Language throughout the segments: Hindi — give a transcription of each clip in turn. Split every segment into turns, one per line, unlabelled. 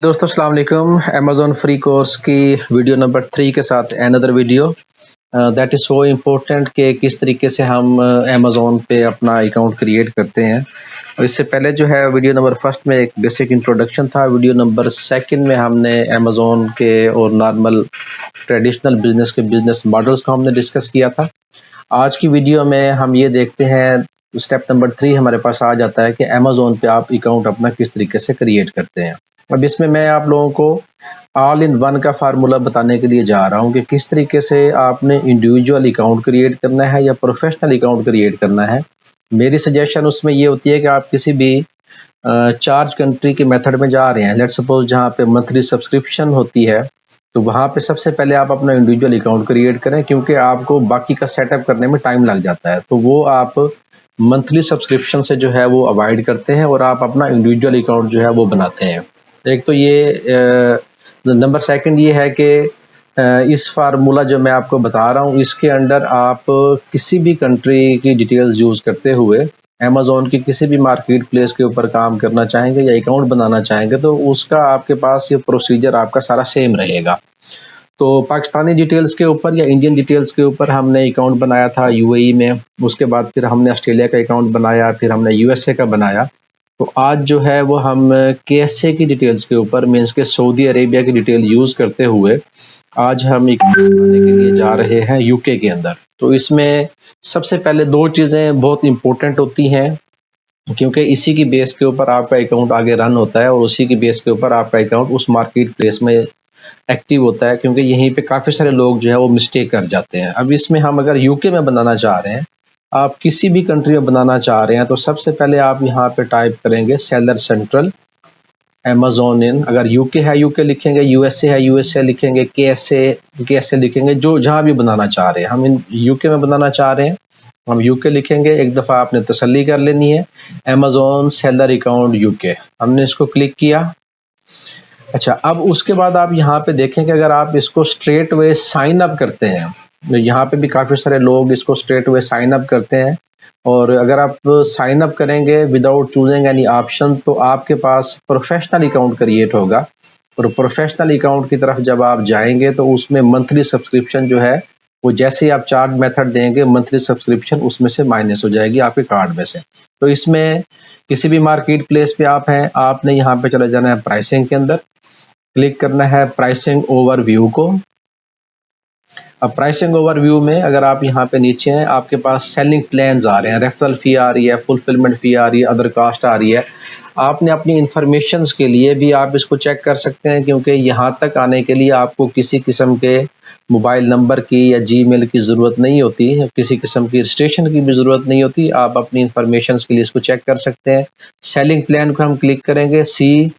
दोस्तों अस्सलाम वालेकुम। अमेज़न फ्री कोर्स की वीडियो नंबर 3 के साथ another video that is so important कि किस तरीके से हम अमेज़न पे अपना अकाउंट क्रिएट करते हैं। और इससे पहले जो है वीडियो नंबर फर्स्ट में एक बेसिक इंट्रोडक्शन था। वीडियो नंबर सेकंड में हमने अमेज़न के और नॉर्मल ट्रेडिशनल बिज़नेस के बिज़नेस मॉडल्स को हमने डिस्कस किया था। आज की वीडियो में हम ये देखते हैं, स्टेप नंबर 3 हमारे पास आ जाता है कि अमेज़न पे आप अकाउंट अपना किस तरीके से क्रिएट करते हैं। अब इसमें मैं आप लोगों को ऑल इन वन का फार्मूला बताने के लिए जा रहा हूँ कि किस तरीके से आपने इंडिविजुअल अकाउंट क्रिएट करना है या प्रोफेशनल अकाउंट क्रिएट करना है। मेरी सजेशन उसमें ये होती है कि आप किसी भी चार्ज कंट्री के मेथड में जा रहे हैं, लेट्स सपोज जहाँ पे मंथली सब्सक्रिप्शन होती है, तो वहाँ पे सबसे पहले आप अपना इंडिविजुअल अकाउंट क्रिएट करें, क्योंकि आपको बाकी का सेटअप करने में टाइम लग जाता है। तो वो आप मंथली सब्सक्रिप्शन से जो है वो अवॉइड करते हैं और आप अपना इंडिविजुअल अकाउंट जो है वो बनाते हैं। एक तो ये नंबर सेकंड ये है कि इस फार्मूला जो मैं आपको बता रहा हूँ, इसके अंडर आप किसी भी कंट्री की डिटेल्स यूज़ करते हुए अमेज़न की किसी भी मार्केट प्लेस के ऊपर काम करना चाहेंगे या अकाउंट बनाना चाहेंगे, तो उसका आपके पास ये प्रोसीजर आपका सारा सेम रहेगा। तो पाकिस्तानी डिटेल्स के ऊपर या इंडियन डिटेल्स के ऊपर हमने अकाउंट बनाया था यूएई में, उसके बाद फिर हमने ऑस्ट्रेलिया का अकाउंट बनाया, फिर हमने यूएसए का बनाया। तो आज जो है वो हम केएसए की डिटेल्स के ऊपर, मीन्स के सऊदी अरेबिया की डिटेल यूज़ करते हुए आज हम अकाउंट बनाने के लिए जा रहे हैं यूके के अंदर। तो इसमें सबसे पहले 2 चीज़ें बहुत इम्पोर्टेंट होती हैं, क्योंकि इसी की बेस के ऊपर आपका अकाउंट आगे रन होता है और उसी की बेस के ऊपर आपका अकाउंट उस मार्केट प्लेस में एक्टिव होता है, क्योंकि यहीं पे काफ़ी सारे लोग जो है वो मिस्टेक कर जाते हैं। अब इसमें हम अगर यूके में बनाना चाह रहे हैं, आप किसी भी कंट्री में बनाना चाह रहे हैं, तो सबसे पहले आप यहाँ पे टाइप करेंगे सेलर सेंट्रल अमेज़न इन। अगर यूके है यूके लिखेंगे, यूएसए है यूएसए लिखेंगे, केएसए लिखेंगे, जो जहाँ भी बनाना चाह रहे हैं। हम इन यूके में बनाना चाह रहे हैं, हम यूके लिखेंगे। एक दफ़ा आपने तसल्ली कर लेनी है, अमेज़न सेलर अकाउंट यूके, हमने इसको क्लिक किया। अच्छा, अब उसके बाद आप यहाँ पे देखें कि अगर आप इसको स्ट्रेट वे साइन अप करते हैं, तो यहाँ पे भी काफ़ी सारे लोग इसको स्ट्रेट वे साइन अप करते हैं। और अगर आप साइन अप करेंगे विदाउट चूजिंग एनी ऑप्शन, तो आपके पास प्रोफेशनल अकाउंट क्रिएट होगा। और प्रोफेशनल अकाउंट की तरफ जब आप जाएंगे तो उसमें मंथली सब्सक्रिप्शन जो है वो जैसे ही आप चार्ज मेथड देंगे, मंथली सब्सक्रिप्शन उसमें से माइनस हो जाएगी आपके कार्ड में से। तो इसमें किसी भी मार्केट प्लेस पे आप हैं, आपने यहाँ पे चले जाना है प्राइसिंग के अंदर, क्लिक करना है प्राइसिंग ओवरव्यू को। अब प्राइसिंग ओवरव्यू में अगर आप यहाँ पे नीचे हैं, आपके पास सेलिंग प्लान्स आ रहे हैं, रेफरल फी आ रही है, फुलफिलमेंट फी आ रही है, अदर कास्ट आ रही है। आपने अपनी इंफॉर्मेशंस के लिए भी आप इसको चेक कर सकते हैं, क्योंकि यहाँ तक आने के लिए आपको किसी किस्म के मोबाइल नंबर की या जीमेल की ज़रूरत नहीं होती, किसी किस्म की रजिस्ट्रेशन की भी ज़रूरत नहीं होती। आप अपनी इंफॉर्मेशंस के लिए इसको चेक कर सकते हैं। सेलिंग प्लान को हम क्लिक करेंगे, सी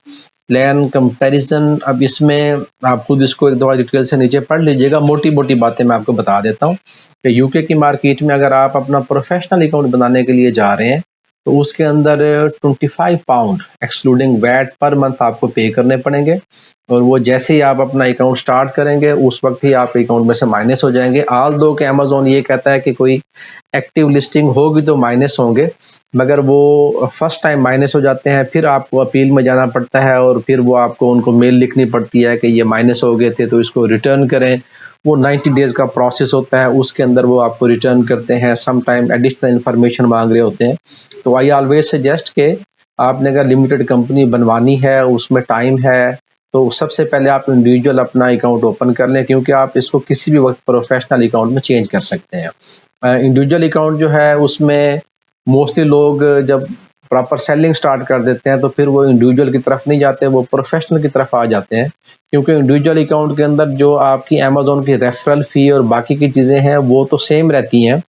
प्लान कंपैरिजन। अब इसमें आप खुद इसको एक दफ़ा डिटेल से नीचे पढ़ लीजिएगा, मोटी-मोटी बातें मैं आपको बता देता हूँ कि यूके की मार्केट में अगर आप अपना प्रोफेशनल अकाउंट बनाने के लिए जा रहे हैं, तो उसके अंदर 25 pound excluding VAT per month आपको पे करने पड़ेंगे। और वो जैसे ही आप अपना अकाउंट स्टार्ट करेंगे, उस वक्त ही आपके अकाउंट में से माइनस हो जाएंगे। आल दो कि अमेज़न ये कहता है कि कोई एक्टिव लिस्टिंग होगी तो माइनस होंगे, मगर वो फर्स्ट टाइम माइनस हो जाते हैं, फिर आपको अपील में जाना पड़ता है और फिर वो आपको उनको मेल लिखनी पड़ती है कि ये माइनस हो गए थे तो इसको रिटर्न करें। वो 90 डेज़ का प्रोसेस होता है, उसके अंदर वो आपको रिटर्न करते हैं। सम टाइम एडिशनल इन्फॉर्मेशन मांग रहे होते हैं। तो आई ऑलवेज सजेस्ट कि आपने अगर लिमिटेड कंपनी बनवानी है, उसमें टाइम है, तो सबसे पहले आप इंडिविजुअल अपना अकाउंट ओपन कर लें, क्योंकि आप इसको किसी भी वक्त प्रोफेशनल अकाउंट में चेंज कर सकते हैं। इंडिविजुअल अकाउंट जो है उसमें मोस्टली लोग जब प्रॉपर सेलिंग स्टार्ट कर देते हैं, तो फिर वो इंडिविजुअल की तरफ नहीं जाते, वो प्रोफेशनल की तरफ आ जाते हैं। क्योंकि इंडिविजुअल अकाउंट के अंदर जो आपकी अमेज़न की रेफरल फ़ी और बाकी की चीज़ें हैं वो तो सेम रहती हैं।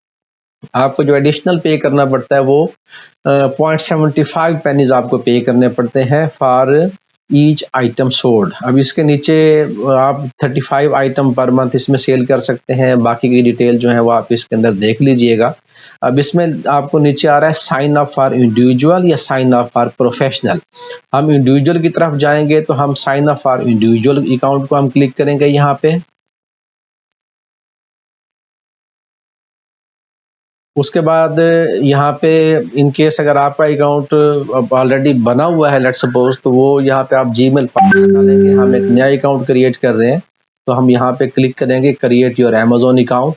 आपको जो एडिशनल पे करना पड़ता है वो 0.75 पेनीज़ आपको पे करने पड़ते हैं फॉर ईच आइटम सोल्ड। अब इसके नीचे आप 35 आइटम पर मंथ इसमें सेल कर सकते हैं। बाकी की डिटेल जो है वो आप इसके अंदर देख लीजिएगा। अब इसमें आपको नीचे आ रहा है साइन अप फॉर इंडिविजुअल या साइन अप फॉर प्रोफेशनल। हम इंडिविजुअल की तरफ जाएंगे तो हम sign up for individual account को हम क्लिक करेंगे यहाँ पे। उसके बाद यहाँ पे इन केस अगर आपका अकाउंट ऑलरेडी बना हुआ है लेट्स सपोज, तो वो यहाँ पे आप जीमेल पासवर्ड डालेंगे। हम एक नया अकाउंट क्रिएट कर रहे हैं, तो हम यहाँ पे क्लिक करेंगे create your Amazon account,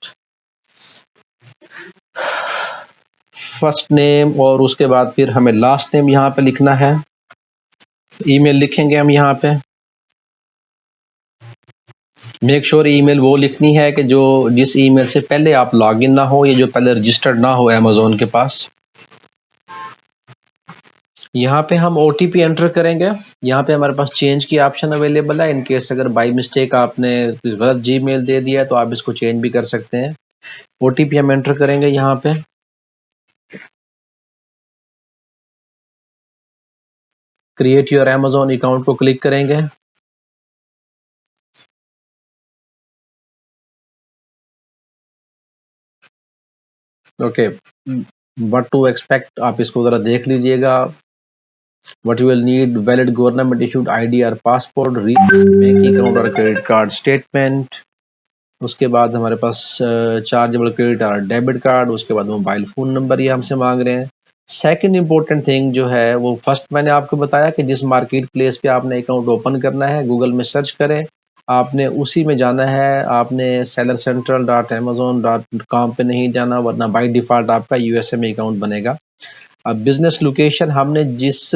first name और उसके बाद फिर हमें लास्ट नेम यहाँ पे लिखना है। ईमेल लिखेंगे हम यहाँ पे। मेक श्योर ईमेल वो लिखनी है कि जो जिस ईमेल से पहले आप लॉगिन ना हो, या जो पहले रजिस्टर्ड ना हो अमेज़न के पास। यहाँ पे हम OTP एंटर करेंगे। यहाँ पे हमारे पास चेंज की ऑप्शन अवेलेबल है। इन केस अगर बाई मिस्टेक आपने गलत जीमेल दे दिया है तो आप इसको चेंज भी कर सकते हैं। OTP हम एंटर करेंगे यहाँ पे। क्रिएट योर अमेज़न अकाउंट को क्लिक करेंगे। ओके, व्हाट टू एक्सपेक्ट आप इसको ज़रा देख लीजिएगा। What you will need valid government issued ID or passport, recent bank account और क्रेडिट कार्ड स्टेटमेंट। उसके बाद हमारे पास चार्जेबल क्रेडिट और डेबिट कार्ड। उसके बाद मोबाइल फ़ोन नंबर ये हमसे मांग रहे हैं। सेकंड इम्पोर्टेंट थिंग जो है वो फर्स्ट मैंने आपको बताया कि जिस मार्केट प्लेस पे आपने अकाउंट ओपन करना है, गूगल में सर्च करें, आपने उसी में जाना है। आपने sellercentral.amazon.com पे नहीं जाना, वरना बाय डिफ़ॉल्ट आपका USA में अकाउंट बनेगा। अब बिजनेस लोकेशन हमने जिस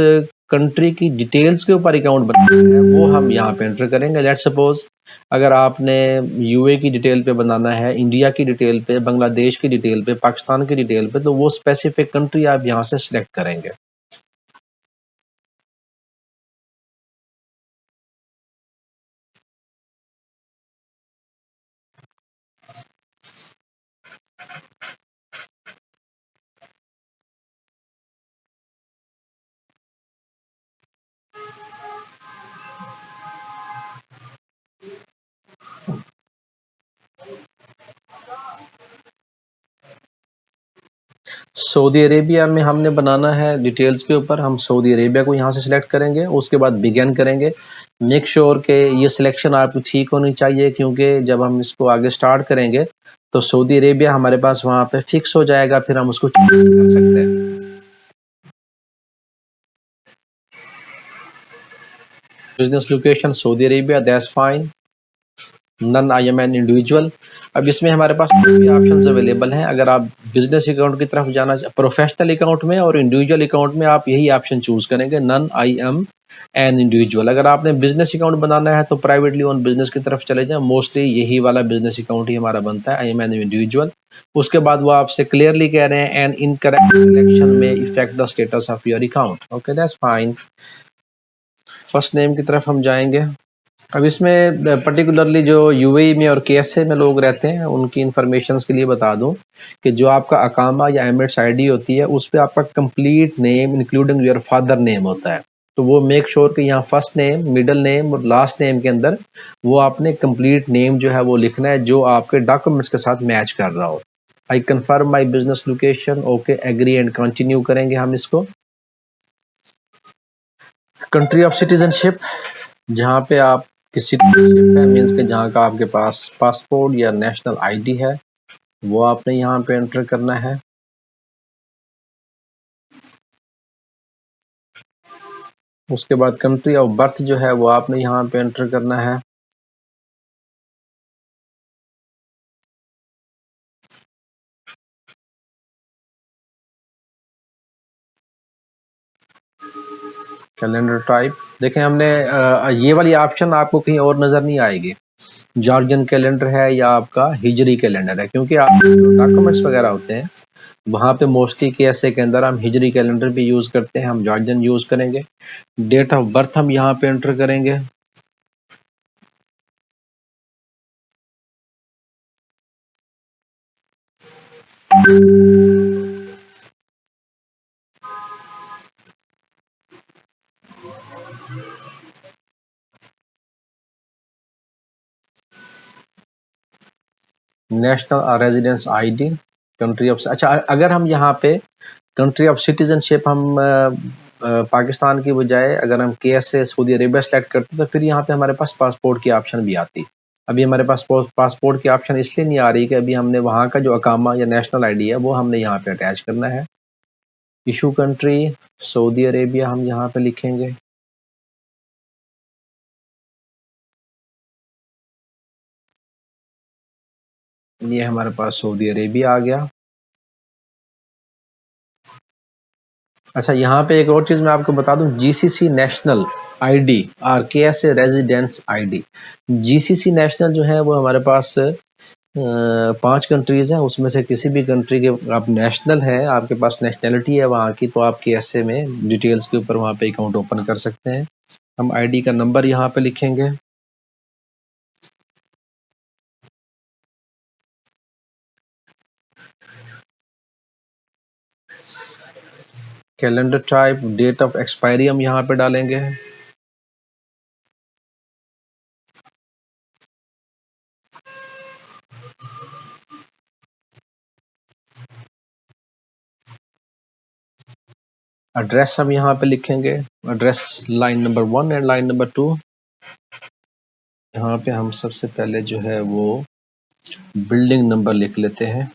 कंट्री की डिटेल्स के ऊपर अकाउंट बनाना है वो हम यहाँ पे एंटर करेंगे। लेट्स सपोज अगर आपने यूए की डिटेल पे बनाना है, इंडिया की डिटेल पे, बांग्लादेश की डिटेल पे, पाकिस्तान की डिटेल पे, तो वो स्पेसिफिक कंट्री आप यहाँ से सिलेक्ट करेंगे। सऊदी अरेबिया में हमने बनाना है डिटेल्स के ऊपर। हम सऊदी अरेबिया को यहाँ से सिलेक्ट करेंगे। उसके बाद बिगिन करेंगे। मेक श्योर के ये सिलेक्शन आपकी ठीक होनी चाहिए, क्योंकि जब हम इसको आगे स्टार्ट करेंगे तो सऊदी अरेबिया हमारे पास वहाँ पे फिक्स हो जाएगा, फिर हम उसको चेंज नहीं कर सकते। Business location Saudi Arabia, that's fine. None I am an individual. अब इसमें हमारे पास दो भी ऑप्शंस अवेलेबल हैं। अगर आप बिजनेस अकाउंट की तरफ जाना, प्रोफेशनल अकाउंट में और इंडिविजुअल अकाउंट में आप यही ऑप्शन चूज करेंगे, none I am an individual. अगर आपने बिजनेस अकाउंट बनाना है तो प्राइवेटली ओन बिजनेस की तरफ चले जाएं। मोस्टली यही वाला बिजनेस अकाउंट ही हमारा बनता है, आई एम एन इंडिविजुअल। उसके बाद वो आपसे क्लियरली कह रहे हैं एन इनकरेक्ट सिलेक्शन में effect the status of your account. Okay, that's fine. First name की तरफ हम जाएंगे। अब इसमें पर्टिकुलरली जो यूएई में और केएसए में लोग रहते हैं उनकी इंफॉर्मेशन के लिए बता दूं कि जो आपका अकामा या एमिरेट्स आईडी होती है उस पर आपका complete name including your father name होता है। तो वो मेक श्योर कि यहाँ फर्स्ट नेम, मिडिल नेम और लास्ट नेम के अंदर वो आपने कंप्लीट नेम जो है वो लिखना है जो आपके डॉक्यूमेंट्स के साथ मैच कर रहा हो। I confirm my business location. Okay, agree and continue करेंगे हम इसको। कंट्री ऑफ सिटीजनशिप, जहाँ पे आप की सिटीजनशिप है मीन्स के जहाँ का आपके पास पासपोर्ट या नेशनल आईडी है वो आपने यहाँ पे एंटर करना है। उसके बाद कंट्री ऑफ बर्थ जो है वो आपने यहाँ पे एंटर करना है। कैलेंडर टाइप देखें हमने ये वाली ऑप्शन आपको कहीं और नज़र नहीं आएगी। जॉर्जियन कैलेंडर है या आपका हिजरी कैलेंडर है, क्योंकि आप जो डॉक्यूमेंट्स वगैरह होते हैं वहाँ पे मोस्टली केएसए के अंदर हम हिजरी कैलेंडर भी यूज़ करते हैं, हम जॉर्जियन यूज़ करेंगे। डेट ऑफ बर्थ हम यहाँ पे एंटर करेंगे। National residence ID, country of, अच्छा अगर हम यहाँ पे कंट्री ऑफ सिटीजनशिप हम पाकिस्तान की बजाय अगर हम केएसए सऊदी अरेबिया सेलेक्ट करते तो फिर यहाँ पे हमारे पास पासपोर्ट की ऑप्शन भी आती। अभी हमारे पास पासपोर्ट की ऑप्शन इसलिए नहीं आ रही कि अभी हमने वहाँ का जो अकामा या नेशनल आईडी है वो हमने यहाँ पे अटैच करना है। इशू कंट्री सऊदी अरेबिया हम यहाँ पे लिखेंगे। ये हमारे पास सऊदी अरेबिया आ गया। अच्छा, यहाँ पे एक और चीज़ मैं आपको बता दूं, जीसीसी नेशनल आईडी और KSA residence ID. GCC national जो है वो हमारे पास 5 कंट्रीज़ हैं, उसमें से किसी भी कंट्री के आप नेशनल हैं, आपके पास नेशनैलिटी है वहाँ की, तो आप केएसए में डिटेल्स के ऊपर वहाँ पे अकाउंट ओपन कर सकते हैं। हम आईडी का नंबर यहाँ पे लिखेंगे। Calendar type, date of expiry हम यहाँ पे डालेंगे। एड्रेस हम यहाँ पे लिखेंगे। Address line number 1 and line number 2। यहाँ पे हम सबसे पहले जो है वो बिल्डिंग नंबर लिख लेते हैं।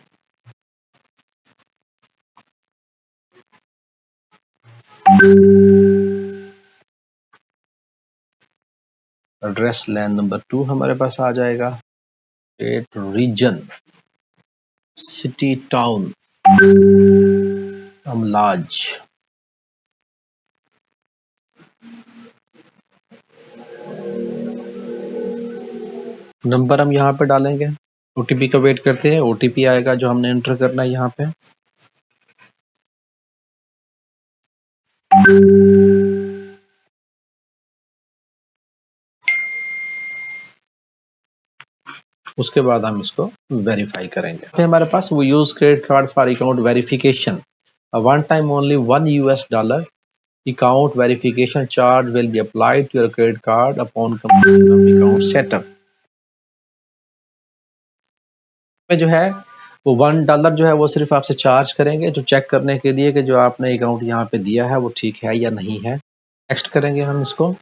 एड्रेस लाइन नंबर 2 हमारे पास आ जाएगा। स्टेट, रीजन, सिटी, टाउन, अमलाज। नंबर हम यहाँ पे डालेंगे। ओटीपी का वेट करते हैं, ओटीपी आएगा जो हमने एंटर करना है यहाँ पे। उसके बाद हम इसको वेरीफाई करेंगे। फिर हमारे पास वो use credit card for account verification, one time only $1 account verification charge will be applied to your credit card upon completion of account setup। में जो है वो $1 जो है वो सिर्फ आपसे चार्ज करेंगे जो चेक करने के लिए कि जो आपने अकाउंट यहाँ पे दिया है वो ठीक है या नहीं है। नेक्स्ट करेंगे हम इसको।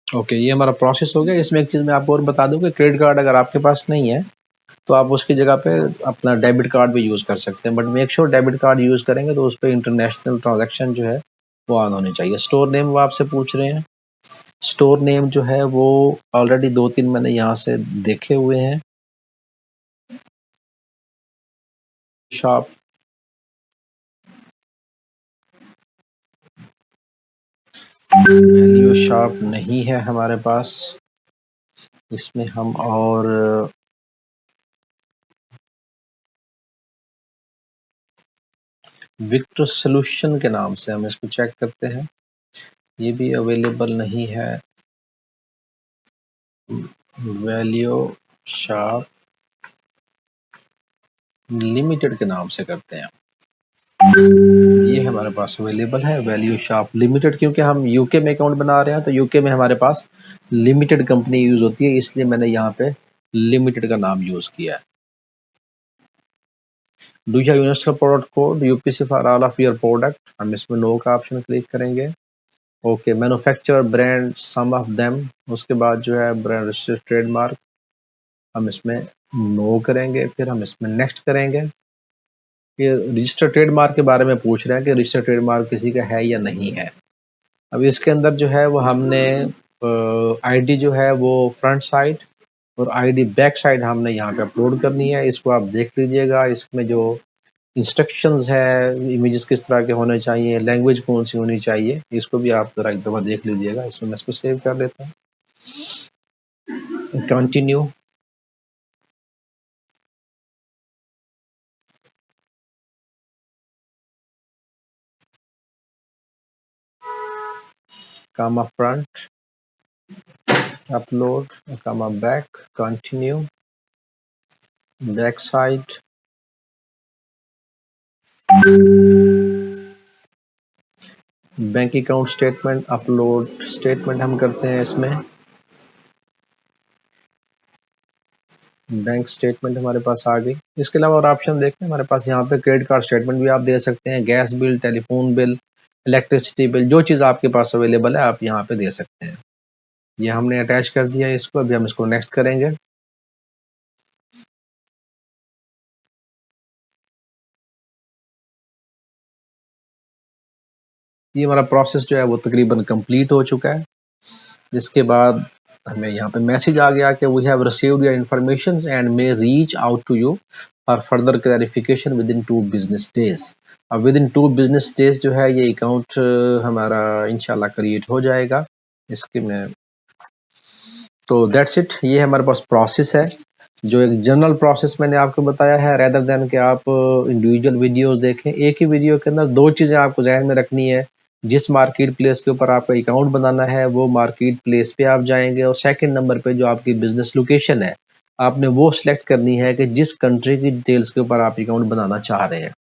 ओके, ये हमारा प्रोसेस हो गया। इसमें एक चीज़ मैं आपको और बता दूं कि क्रेडिट कार्ड अगर आपके पास नहीं है तो आप उसकी जगह पे अपना डेबिट कार्ड भी यूज़ कर सकते हैं, but make sure debit card use करेंगे तो उस पर इंटरनेशनल ट्रांजैक्शन जो है वो ऑन होनी चाहिए। स्टोर नेम वो आपसे पूछ रहे हैं। स्टोर नेम जो है वो ऑलरेडी 2-3 मैंने यहाँ से देखे हुए हैं। शॉप, वैल्यू शॉप नहीं है हमारे पास। इसमें हम और विक्टर सोल्यूशन के नाम से हम इसको चेक करते हैं, ये भी अवेलेबल नहीं है। वैल्यू शॉप लिमिटेड के नाम से करते हैं, ये हमारे पास अवेलेबल है वैल्यू शॉप लिमिटेड। क्योंकि हम यूके में अकाउंट बना रहे हैं तो यूके में हमारे पास लिमिटेड कंपनी यूज होती है, इसलिए मैंने यहाँ पे लिमिटेड का नाम यूज किया है। Do you have universal product code UPC for all of your product, हम इसमें नो का ऑप्शन क्लिक करेंगे। Okay, manufacturer brand sum of them, उसके बाद जो है ब्रांड रजिस्टर्ड ट्रेडमार्क हम इसमें नो करेंगे। फिर हम इसमें नेक्स्ट करेंगे। फिर रजिस्टर्ड ट्रेडमार्क के बारे में पूछ रहे हैं कि रजिस्टर्ड ट्रेडमार्क किसी का है या नहीं है। अब इसके अंदर जो है वो हमने आईडी जो है वो फ्रंट साइड और आईडी बैक साइड हमने यहाँ पे अपलोड करनी है। इसको आप देख लीजिएगा, इसमें जो इंस्ट्रक्शंस है, इमेजेस किस तरह के होने चाहिए, लैंग्वेज कौन सी होनी चाहिए, इसको भी आप जरा एक दफ़ा देख लीजिएगा। इसमें मैं इसको सेव कर लेता हूँ। कंटिन्यू। कामा फ्रंट, अपलोड, कामा back, continue, back side, bank account statement, upload statement हम करते हैं इसमें। बैंक स्टेटमेंट हमारे पास आ गई। इसके अलावा और ऑप्शन देखें, हमारे पास यहाँ पे क्रेडिट कार्ड स्टेटमेंट भी आप दे सकते हैं, gas bill, telephone bill, electricity bill, जो चीज़ आपके पास अवेलेबल है आप यहाँ पे दे सकते हैं। ये हमने अटैच कर दिया है इसको, अभी हम इसको नेक्स्ट करेंगे। ये हमारा प्रोसेस जो है वो तकरीबन कंप्लीट हो चुका है। जिसके बाद हमें यहाँ पे मैसेज आ गया कि we have received your information and may reach out to you for further clarification within 2 business days. अब विद इन 2 बिजनेस डेज जो है ये अकाउंट हमारा इंशाल्लाह क्रिएट हो जाएगा। इसके में तो दैट्स इट, ये हमारे पास प्रोसेस है। जो एक जनरल प्रोसेस मैंने आपको बताया है, रेदर देन कि आप इंडिविजुअल वीडियोस देखें। एक ही वीडियो के अंदर 2 चीज़ें आपको ज़हन में रखनी है। जिस मार्केट प्लेस के ऊपर आपका अकाउंट बनाना है वो मार्केट प्लेस पे आप जाएंगे, और सेकंड नंबर पे जो आपकी बिजनेस लोकेशन है आपने वो सिलेक्ट करनी है कि जिस कंट्री की डिटेल्स के ऊपर आप अकाउंट बनाना चाह रहे हैं।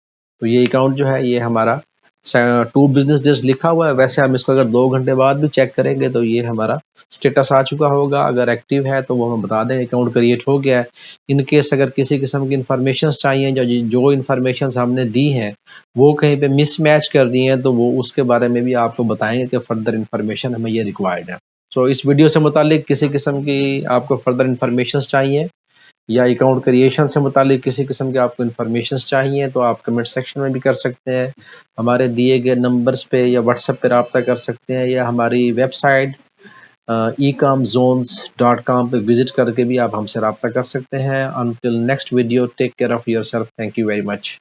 तो ये अकाउंट जो है ये हमारा 2 बिजनेस डेज लिखा हुआ है। वैसे हम इसको अगर 2 घंटे बाद भी चेक करेंगे तो ये हमारा स्टेटस आ चुका होगा। अगर एक्टिव है तो वो हम बता दें अकाउंट क्रिएट हो गया है। इन केस अगर किसी किस्म की इन्फॉर्मेशन चाहिए, जो इन्फॉर्मेशन हमने दी हैं वो कहीं पे मिसमैच कर दी हैं, तो वो उसके बारे में भी आपको बताएंगे कि फर्दर इन्फॉर्मेशन हमें ये रिक्वायर्ड है। तो इस वीडियो से मुतालिक किसी किस्म की आपको फर्दर इन्फॉर्मेशन चाहिए या अकाउंट क्रिएशन से मुतालिक किसी किस्म के आपको इन्फॉर्मेशन चाहिए तो आप कमेंट सेक्शन में भी कर सकते हैं, हमारे दिए गए नंबर्स पे या व्हाट्सएप पे रब्ता कर सकते हैं, या हमारी वेबसाइट ecomzones.com पे विजिट करके भी आप हमसे रब्ता कर सकते हैं। Until next video, take care of yourself, thank you very much.